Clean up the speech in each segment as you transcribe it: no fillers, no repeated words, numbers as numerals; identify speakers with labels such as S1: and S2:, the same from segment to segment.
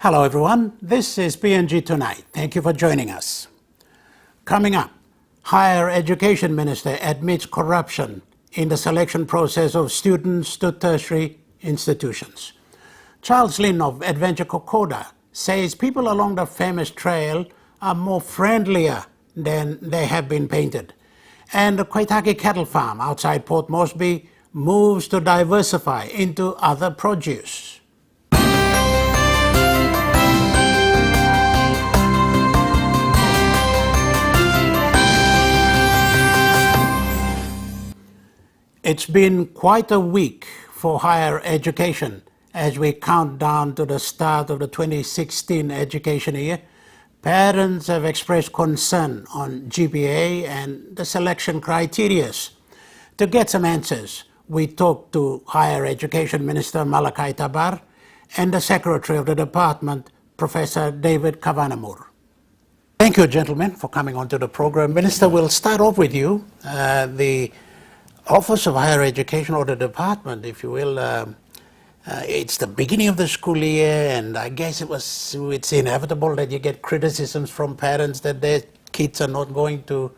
S1: Hello everyone, this is PNG Tonight. Thank you for joining us. Coming up, Higher Education Minister admits corruption in the selection process of students to tertiary institutions. Charles Lin of Adventure Kokoda says people along the famous trail are more friendlier than they have been painted. And the Koitaki cattle farm outside Port Moresby moves to diversify into other produce. It's been quite a week for higher education as we count down to the start of the 2016 education year. Parents have expressed concern on GPA and the selection criteria. To get some answers, we talked to Higher Education Minister Malakai Tabar and the Secretary of the Department, Professor David Kavanamur. Thank you, gentlemen, for coming onto the program. Minister, we'll start off with you. The Office of Higher Education, or the department, if you will, it's the beginning of the school year, and I guess it's inevitable that you get criticisms from parents that their kids are not going to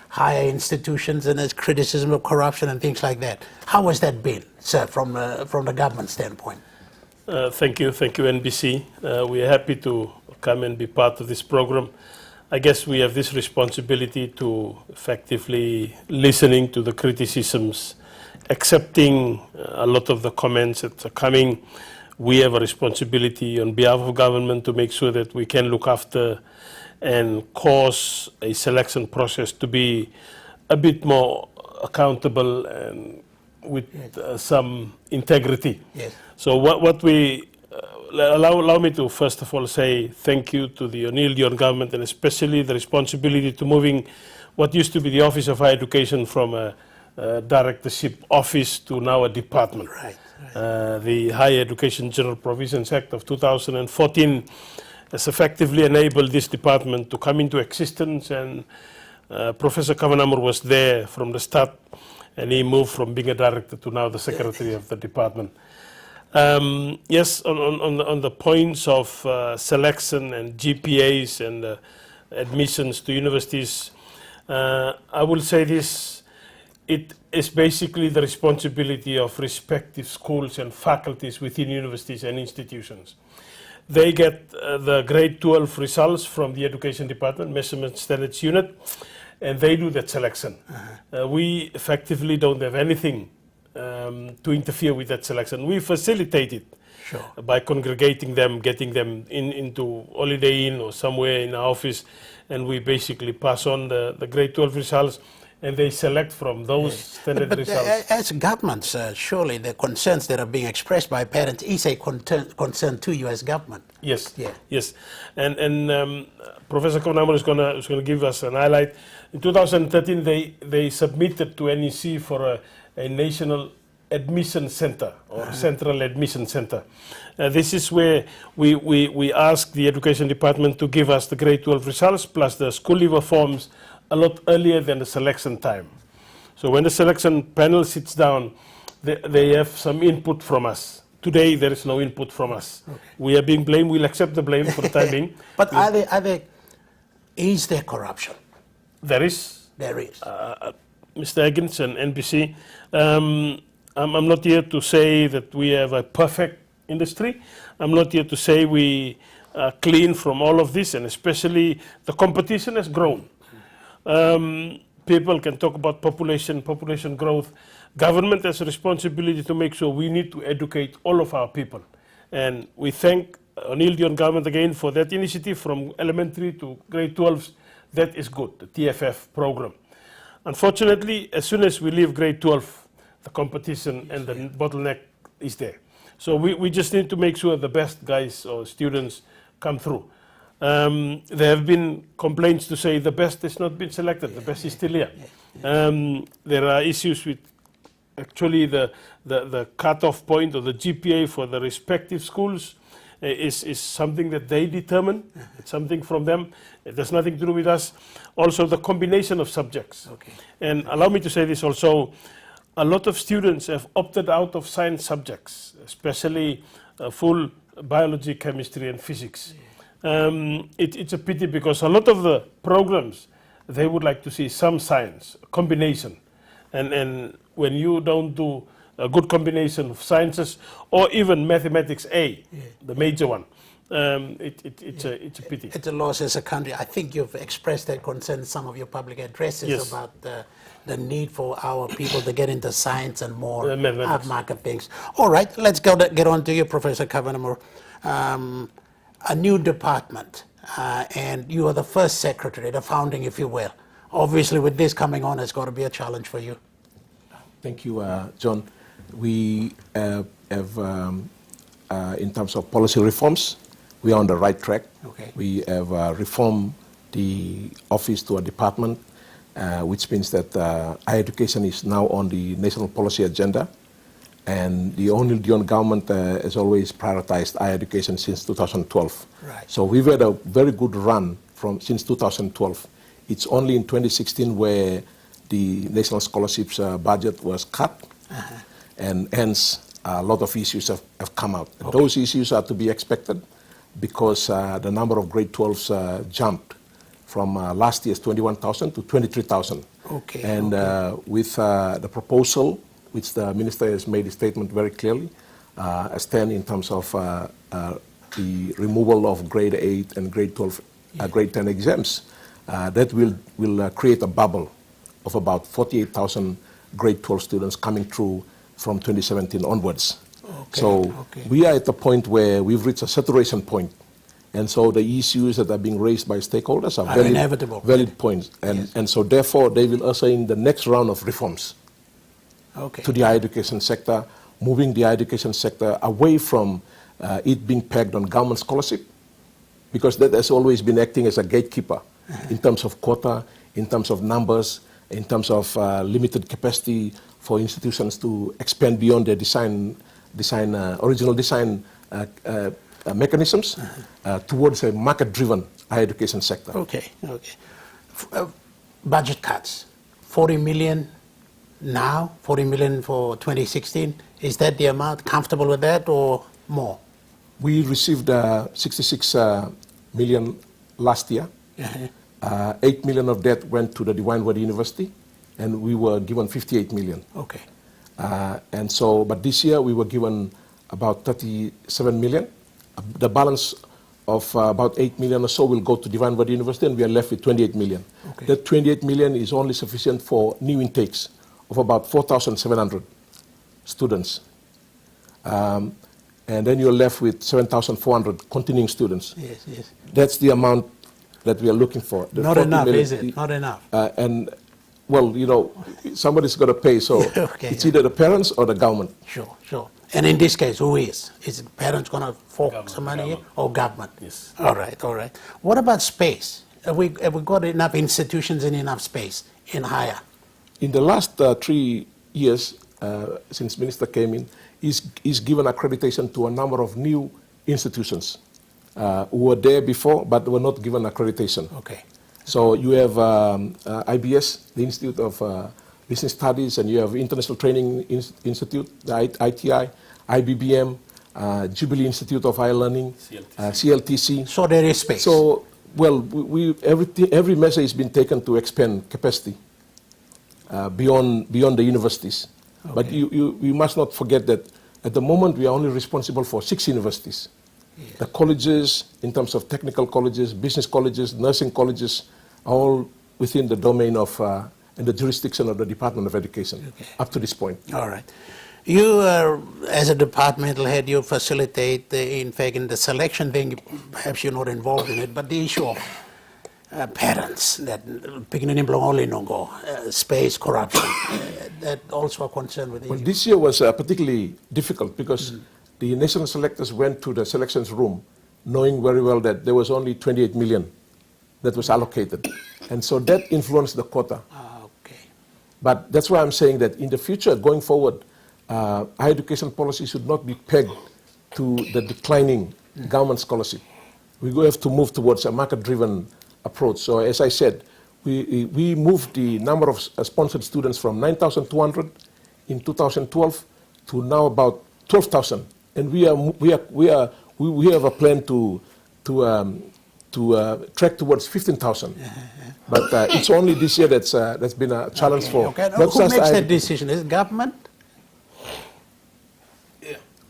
S1: higher institutions, and there's criticism of corruption and things like that. How has that been, sir, from the government standpoint?
S2: Thank you, NBC. We are happy to come and be part of this program. I guess we have this responsibility to effectively listening to the criticisms, accepting a lot of the comments that are coming. We have a responsibility on behalf of government to make sure that we can look after and cause a selection process to be a bit more accountable and with some integrity.
S1: Yes.
S2: So what we allow me to first of all say thank you to the O'Neill Dion government, and especially the responsibility to moving what used to be the Office of Higher Education from a directorship office to now a department.
S1: Right.
S2: The Higher Education General Provisions Act of 2014 has effectively enabled this department to come into existence, and Professor Kavanamur was there from the start, and he moved from being a director to now the secretary of the department. Yes, on the points of selection and GPAs and admissions to universities, I will say this: it is basically the responsibility of respective schools and faculties within universities and institutions. They get the grade 12 results from the Education Department, Measurement Standards Unit, and they do that selection. We effectively don't have anything to interfere with that selection. We facilitate it by congregating them, getting them into Holiday Inn or somewhere in our office, and we basically pass on the grade 12 results, and they select from those standard results.
S1: As governments, surely the concerns that are being expressed by parents is a concern to you as government.
S2: Yes,
S1: yeah.
S2: Yes, and Professor Kavanamur is going to give us an highlight. In 2013, they submitted to NEC for a national admission center or central admission center. This is where we ask the Education Department to give us the grade 12 results plus the school leaver forms a lot earlier than the selection time. So when the selection panel sits down, they have some input from us. Today there is no input from us. Okay. We are being blamed. We'll accept the blame for the time being.
S1: But is there corruption?
S2: There is.
S1: There is.
S2: Mr. Higgins and NBC, I'm not here to say that we have a perfect industry. I'm not here to say we are clean from all of this, and especially the competition has grown. People can talk about population growth. Government has a responsibility to make sure we need to educate all of our people. And we thank O'Neill Dion government again for that initiative from elementary to grade 12s. That is good, the TFF program. Unfortunately, as soon as we leave grade 12, the competition and the bottleneck is there. So we just need to make sure the best guys or students come through. There have been complaints to say the best has not been selected, the best is still here. There are issues with actually the cutoff point or the GPA for the respective schools is something that they determine. It's something from them. It has nothing to do with us. Also, the combination of subjects. Okay. And allow me to say this also, a lot of students have opted out of science subjects, especially full biology, chemistry, and physics. It's a pity because a lot of the programs, they would like to see some science, combination. And when you don't do a good combination of sciences or even mathematics A, the major one, it's a pity.
S1: It's a loss as a country. I think you've expressed that concern in some of your public addresses about the need for our people to get into science and more upmarket things. All right, let's get on to you, Professor Kavanagh. A new department, and you are the first secretary, the founding, if you will. Obviously, with this coming on, it's got to be a challenge for you.
S3: Thank you, John. We have, in terms of policy reforms, we are on the right track.
S1: Okay.
S3: We have reformed the office to a department, which means that higher education is now on the national policy agenda. And the only government has always prioritized higher education since 2012.
S1: Right.
S3: So we've had a very good run since 2012. It's only in 2016 where the national scholarships budget was cut, and hence a lot of issues have come out. Okay. Those issues are to be expected because the number of grade 12s jumped from last year's 21,000 to 23,000.
S1: Okay.
S3: And with the proposal, which the minister has made a statement very clearly, a stand in terms of the removal of grade 8 and grade 12, grade 10 exams, that will create a bubble of about 48,000 grade 12 students coming through from 2017 onwards. Okay. So we are at the point where we've reached a saturation point. And so the issues that are being raised by stakeholders are valid points. And so therefore they will usher in the next round of reforms. To the higher education sector, moving the higher education sector away from it being pegged on government scholarship, because that has always been acting as a gatekeeper in terms of quota, in terms of numbers, in terms of limited capacity for institutions to expand beyond their original design mechanisms towards a market-driven higher education sector.
S1: Okay. Budget cuts, 40 million. Now, 40 million for 2016. Is that the amount? Comfortable with that or more?
S3: We received 66 million last year. 8 million of that went to the Divine Word University, and we were given 58 million.
S1: Okay.
S3: And so, but this year we were given about 37 million. The balance of about 8 million or so will go to Divine Word University, and we are left with 28 million. Okay. That 28 million is only sufficient for new intakes of about 4,700 students. And then you're left with 7,400 continuing students.
S1: Yes.
S3: That's the amount that we are looking for.
S1: Not enough, is it? Not enough.
S3: And, well, you know, somebody's got to pay, so it's either the parents or the government.
S1: Sure. And in this case, who is? Is the parents going to fork some money or government?
S2: Yes.
S1: All right. What about space? Have we got enough institutions and enough space in higher?
S3: In the last 3 years, since Minister came in, he's given accreditation to a number of new institutions who were there before but were not given accreditation.
S1: Okay.
S3: So you have IBS, the Institute of Business Studies, and you have International Training Institute, the ITI, IBBM, Jubilee Institute of Higher Learning, CLTC.
S1: So there is space.
S3: So, well, every measure has been taken to expand capacity. Beyond the universities. Okay. But you must not forget that at the moment we are only responsible for 6 universities. Yes. The colleges, in terms of technical colleges, business colleges, nursing colleges, are all within the domain of and the jurisdiction of the Department of Education up to this point.
S1: All right. You, as a departmental head, you facilitate, in fact, in the selection thing, perhaps you're not involved in it, but the issue of parents that beginning only no go space corruption that also a concern with
S3: well, this year was particularly difficult because the national selectors went to the selections room knowing very well that there was only 28 million that was allocated, and so that influenced the quota. But that's why I'm saying that in the future going forward, higher education policy should not be pegged to the declining government scholarship. We will have to move towards a market-driven approach. So as I said, we moved the number of sponsored students from 9,200 in 2012 to now about 12,000, and we we have a plan to track towards 15,000. But it's only this year that's been a challenge for.
S1: Okay.
S3: Not
S1: Who
S3: just
S1: makes
S3: I-
S1: that decision? Is it government?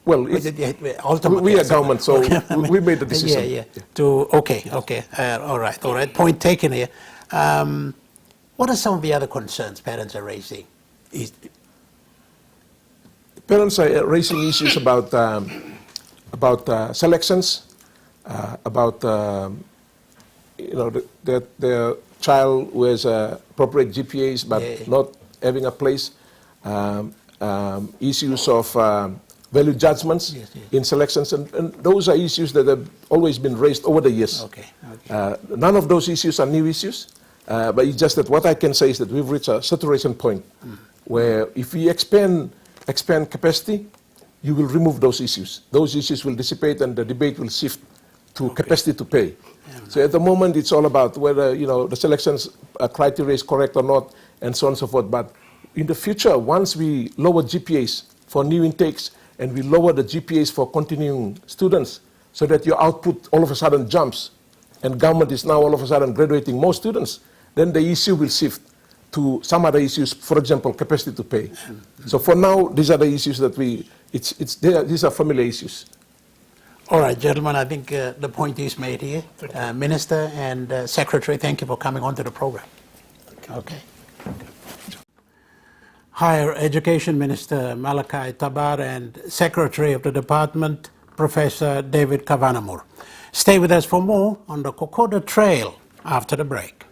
S3: Well,
S1: Is it ultimately?
S3: we are government, so
S1: Okay, I mean,
S3: we made the decision.
S1: Yeah. Okay. All right. Point taken here. What are some of the other concerns parents are raising?
S3: Parents are raising issues about selections, about that their child who has appropriate GPAs but not having a place, issues of value judgments in selections, and those are issues that have always been raised over the years.
S1: Okay.
S3: None of those issues are new issues, but it's just that what I can say is that we've reached a saturation point where if we expand capacity, you will remove those issues. Those issues will dissipate and the debate will shift to capacity to pay. So at the moment, it's all about whether the selections criteria is correct or not, and so on and so forth. But in the future, once we lower GPAs for new intakes and we lower the GPAs for continuing students, so that your output all of a sudden jumps, and government is now all of a sudden graduating more students, then the issue will shift to some other issues, for example, capacity to pay. So for now, these are the issues that these are familiar issues.
S1: All right, gentlemen, I think the point is made here. Minister and Secretary, thank you for coming on to the program. Okay. Higher Education Minister Malachi Tabar and Secretary of the Department, Professor David Kavanagh. Stay with us for more on the Kokoda Trail after the break.